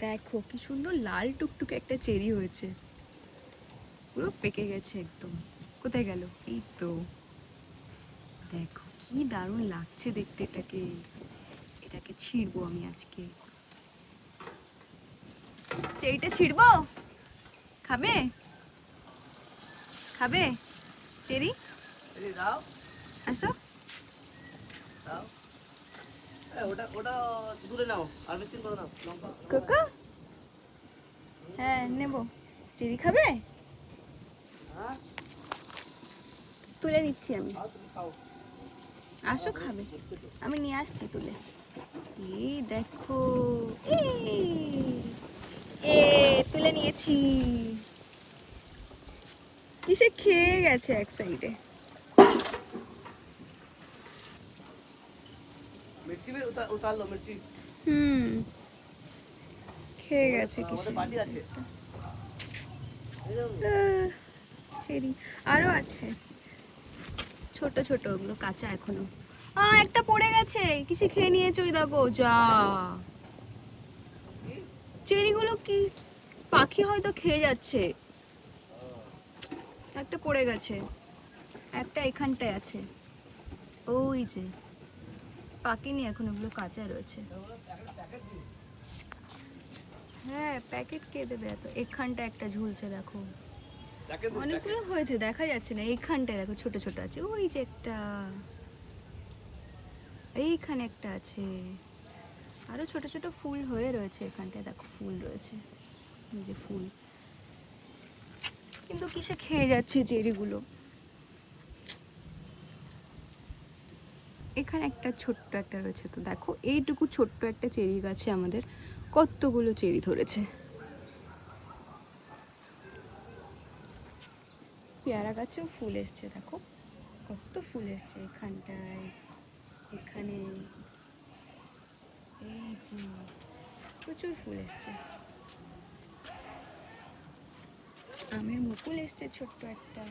দেখো কি সুন্দর লাল টুকটুকে একটা চেরি হয়েছে, পুরো পেকে গেছে একদম। কোথায় গেল? এই তো, দেখো কি দারুণ লাগছে দেখতে এটাকে। এটাকে ছিঁড়বো আমি আজকে। চেরিটা ছিঁড়বো, খাবে? খাবে চেরি? দাও, আসো। দাও। ওটা ওটা দূরে নাও, হারভেস্টিং করে নাও লঙ্কা। কোকো, হ্যাঁ নেবো। চেরি খাবে? হ্যাঁ, তুলে নিচ্ছি আমি। খাও তুমি খাও। আসো খাবে, আমি নিয়ে আসছি তুলে। এই দেখো, এই এ তুলে নিয়েছি। কিসে খেয়ে গেছে এক সাইডে। মির্চি উতার লো, মির্চি। হুম, খেয়ে গেছে কিসে। আমাদের পার্টি আছে। চেরি আরো আছে, ছোট ছোট, ওগুলো কাঁচা এখনো। একটা পড়ে গেছে, কিসে খেয়ে নিয়েছে ওই দেখো। যা, চেরিগুলো কি পাখি হয়তো খেয়ে যাচ্ছে। একটা পড়ে গেছে, একটা এখানটায় আছে, ওই যে পাকেনি এখন, ওগুলো কাঁচা রয়েছে। হ্যাঁ, প্যাকেট কে দেবে এত? এখানটা একটা ঝুলছে দেখো, অনেকগুলো হয়েছে দেখা যাচ্ছে না। এইখানটায় দেখো ছোট ছোট আছে, ওই যে একটা, এইখানে একটা আছে, আরো ছোট ছোট ফুল হয়ে রয়েছে এখানটায় দেখো, ফুল রয়েছে, এই যে ফুল। কিন্তু কিসে খেয়ে যাচ্ছে চেরিগুলো। এখানে একটা ছোট্ট একটা রয়েছে, তো দেখো এইটুকু ছোট্ট একটা চেরি গাছে আমাদের কতগুলো চেরি ধরেছে। পেয়ারা গাছেও ফুল এসছে দেখো, কত ফুল এসছে এখানটায়, এখানে, এই যে প্রচুর ফুল এসছে। আমের মুকুল এসছে ছোট্ট একটা।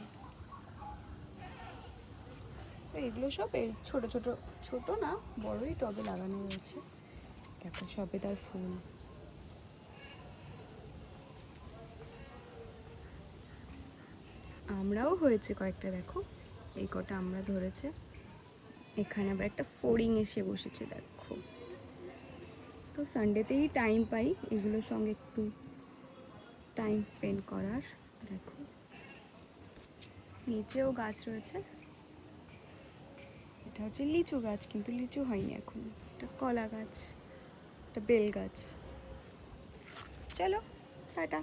তো এগুলো সব এর ছোট ছোট, ছোট না বড়ই টবে লাগানো রয়েছে। দেখো সবেদার ফুল। আমরাও হয়েছে কয়েকটা দেখো, এই কটা আমরা ধরেছে। এখানে আবার একটা ফড়িং এসে বসেছে দেখো। তো সানডেতেই টাইম পাই এগুলোর সঙ্গে একটু টাইম স্পেন্ড করার। দেখো নিচেও গাছ রয়েছে, এটা হচ্ছে লিচু গাছ, কিন্তু লিচু হয়নি এখন। এটা কলা গাছ, এটা বেল গাছ। চলো টাটা।